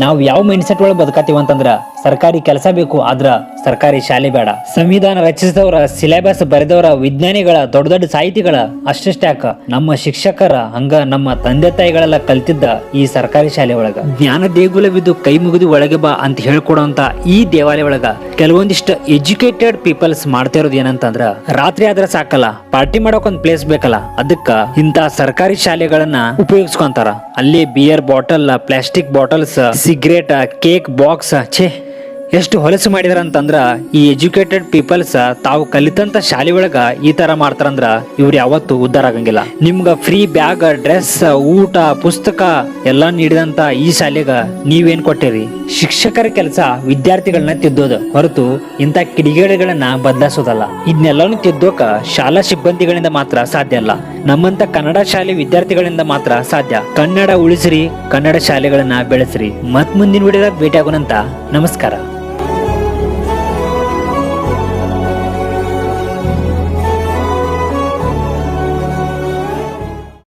ನಾವ್ ಯಾವ mind set ಒಳಗೆ ಬದುಕತ್ತೀವಿ ಅಂತಂದ್ರ ಸರ್ಕಾರಿ ಕೆಲಸ ಬೇಕು, ಆದ್ರ ಸರ್ಕಾರಿ ಶಾಲೆ ಬೇಡ. ಸಂವಿಧಾನ ರಚಿಸಿದವರ, ಸಿಲೆಬಸ್ ಬರೆದವರ, ವಿಜ್ಞಾನಿಗಳ, ದೊಡ್ಡ ದೊಡ್ಡ ಸಾಹಿತಿಗಳ ಅಷ್ಟಷ್ಟ್ಯಾಕ ನಮ್ಮ ಶಿಕ್ಷಕರ ಹಂಗ ನಮ್ಮ ತಂದೆ ತಾಯಿಗಳೆಲ್ಲ ಕಲ್ತಿದ್ದ ಈ ಸರ್ಕಾರಿ ಶಾಲೆ ಒಳಗ ಜ್ಞಾನ ದೇಗುಲವಿದ್ದು ಕೈ ಮುಗಿದು ಒಳಗೆ ಬಾ ಅಂತ ಹೇಳ್ಕೊಡುವಂತ ಈ ದೇವಾಲಯ ಒಳಗ ಕೆಲವೊಂದಿಷ್ಟು ಎಜುಕೇಟೆಡ್ ಪೀಪಲ್ಸ್ ಮಾಡ್ತಾ ಇರೋದು ಏನಂತಂದ್ರ, ರಾತ್ರಿ ಆದ್ರೆ ಸಾಕಲ್ಲ, ಪಾರ್ಟಿ ಮಾಡೋಕ್ ಒಂದ್ ಪ್ಲೇಸ್ ಬೇಕಲ್ಲ, ಅದಕ್ಕ ಇಂತ ಸರ್ಕಾರಿ ಶಾಲೆಗಳನ್ನ ಉಪಯೋಗಿಸ್ಕೊಂತಾರ. ಅಲ್ಲಿ beer bottle, plastic bottles, cigarette, cake box, ಛೇ ಎಷ್ಟು ಹೊಲಸು ಮಾಡಿದಾರ ಅಂತಂದ್ರ ಈ ಎಜುಕೇಟೆಡ್ ಪೀಪಲ್ಸ್ ತಾವು ಕಲಿತಂತ ಶಾಲೆ ಒಳಗ ಈ ತರ ಮಾಡ್ತಾರಂದ್ರ ಇವ್ರು ಯಾವತ್ತು ಉದ್ಧಾರ ಆಗಂಗಿಲ್ಲ. ನಿಮ್ಗ ಫ್ರೀ ಬ್ಯಾಗ್, ಡ್ರೆಸ್, ಊಟ, ಪುಸ್ತಕ ಎಲ್ಲಾ ನೀಡಿದಂತ ಈ ಶಾಲೆಗ ನೀವೇನ್ ಕೊಟ್ಟಿರಿ? ಶಿಕ್ಷಕರ ಕೆಲಸ ವಿದ್ಯಾರ್ಥಿಗಳನ್ನ ತಿದ್ದೋದು ಹೊರತು ಇಂಥ ಕಿಡಿಗೇಡಿಗಳನ್ನ ಬದಲಾಯಿಸೋದಲ್ಲ. ಇದನ್ನೆಲ್ಲನೂ ತಿದ್ದೋಕ ಶಾಲಾ ಸಿಬ್ಬಂದಿಗಳಿಂದ ಮಾತ್ರ ಸಾಧ್ಯ ಅಲ್ಲ, ನಮ್ಮಂತ ಕನ್ನಡ ಶಾಲೆ ವಿದ್ಯಾರ್ಥಿಗಳಿಂದ ಮಾತ್ರ ಸಾಧ್ಯ. ಕನ್ನಡ ಉಳಿಸ್ರಿ, ಕನ್ನಡ ಶಾಲೆಗಳನ್ನ ಬೆಳೆಸ್ರಿ. ಮತ್ ಮುಂದಿನ ವಿಡಿಯೋದಾಗ ಭೇಟಿ ಆಗೋಣಂತ. ನಮಸ್ಕಾರ.